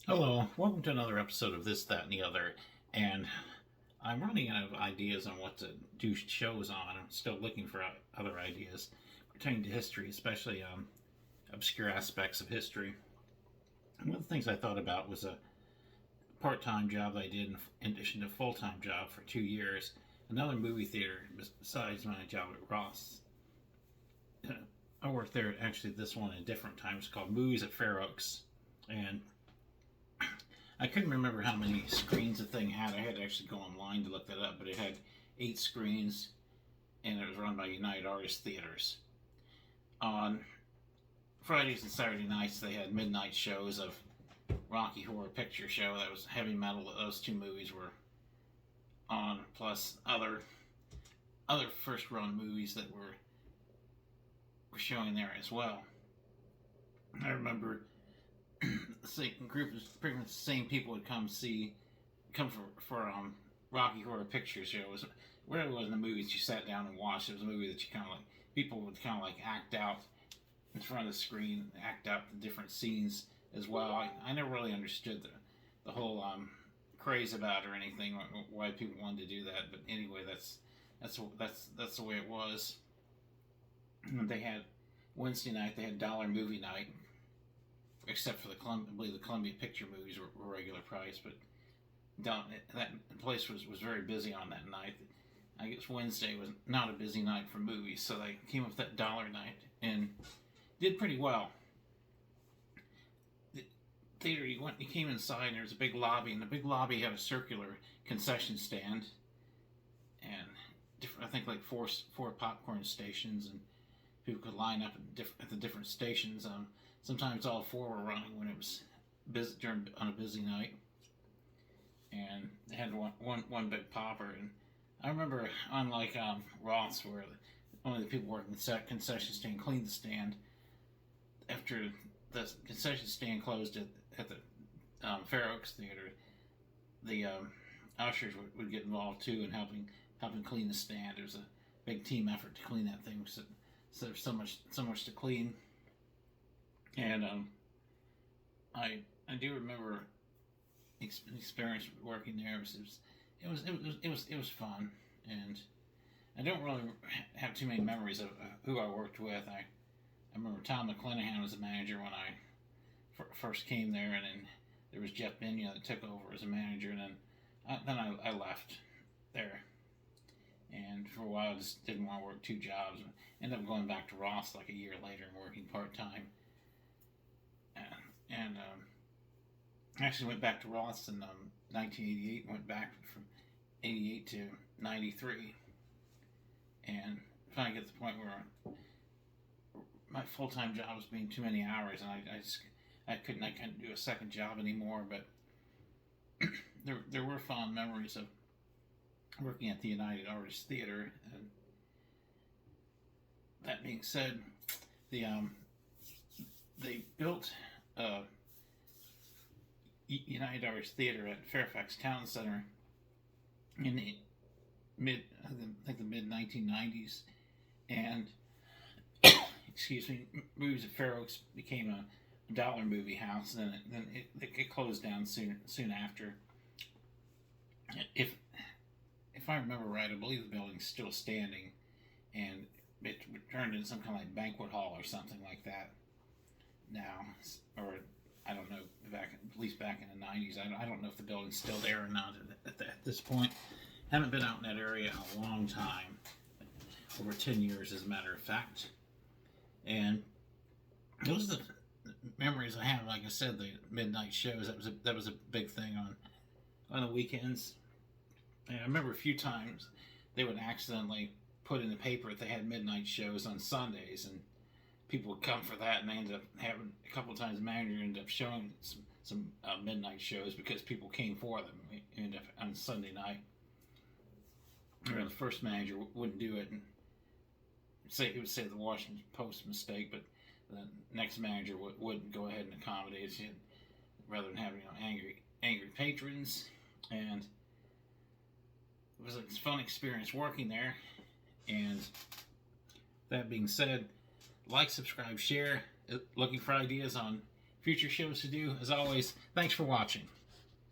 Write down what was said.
Hello, welcome to another episode of This, That, and the Other. And I'm running out of ideas on what to do shows on. I'm still looking for other ideas pertaining to history, especially obscure aspects of history. And one of the things I thought about was a part time job I did in addition to a full time job for 2 years. Another movie theater besides my job at Ross. I worked there actually this one at different times called Movies at Fair Oaks. And I couldn't remember how many screens the thing had. I had to actually go online to look that up, but it had 8 screens, and it was run by United Artists Theaters. On Fridays and Saturday nights, they had midnight shows of Rocky Horror Picture Show. That was heavy metal. Those two movies were on, plus other first run movies that were showing there as well. I remember the same group of pretty much the same people would come for Rocky Horror Picture Show. It was where it was in the movies you sat down and watched. It was a movie that you kind of like people would kind of like act out in front of the screen, act out the different scenes as well. I never really understood the whole craze about it or anything, why people wanted to do that. But anyway, that's the way it was. And they had Wednesday night. They had dollar movie night, except for I believe the Columbia Picture movies were regular price, but down that place was very busy on that night. I guess Wednesday was not a busy night for movies, so they came up with that dollar night and did pretty well. The theater, you came inside, and there was a big lobby, and the big lobby had a circular concession stand, and I think like four popcorn stations, and people could line up at the different stations. Sometimes all four were running when it was busy on a busy night, and they had one big popper. And I remember, unlike Ross, where only the people working the concession stand cleaned the stand, after the concession stand closed at the Fair Oaks Theater, the ushers would get involved too in helping clean the stand. It was a big team effort to clean that thing, so there's so much to clean. And I do remember experience working there. It was fun, and I don't really have too many memories of who I worked with. I remember Tom McClanahan was the manager when I first came there, and then there was Jeff Binya that took over as a manager, and then I left there, and for a while I just didn't want to work two jobs. Ended up going back to Ross like a year later and working part time, and I actually went back to Ross in 1988. Went back from 88 to 93, and finally get to the point where my full time job was being too many hours, and I couldn't do a second job anymore. But there were fond memories of working at the United Artists Theater. And that being said, they built United Artists Theater at Fairfax Town Center in the mid the mid 1990s, and excuse me, Movies at Fair Oaks became a dollar movie house. Then it closed down soon after. If I remember right, I believe the building's still standing, and it turned into some kind of like banquet hall or something like that now, or I don't know, at least back in the 90s. I don't know if the building's still there or not at this point. Haven't been out in that area in a long time, over 10 years as a matter of fact. And those are the memories I have. Like I said, the midnight shows, that was a big thing on the weekends. And I remember a few times they would accidentally put in the paper that they had midnight shows on Sundays, and people would come for that, and they ended up having a couple of times the manager ended up showing some midnight shows because people came for them. We ended up on Sunday night. Or the first manager wouldn't do it, and he would say the Washington Post mistake, but the next manager wouldn't go ahead and accommodate it, rather than having angry patrons. And it was a fun experience working there. And that being said, like, subscribe, share. Looking for ideas on future shows to do. As always, thanks for watching.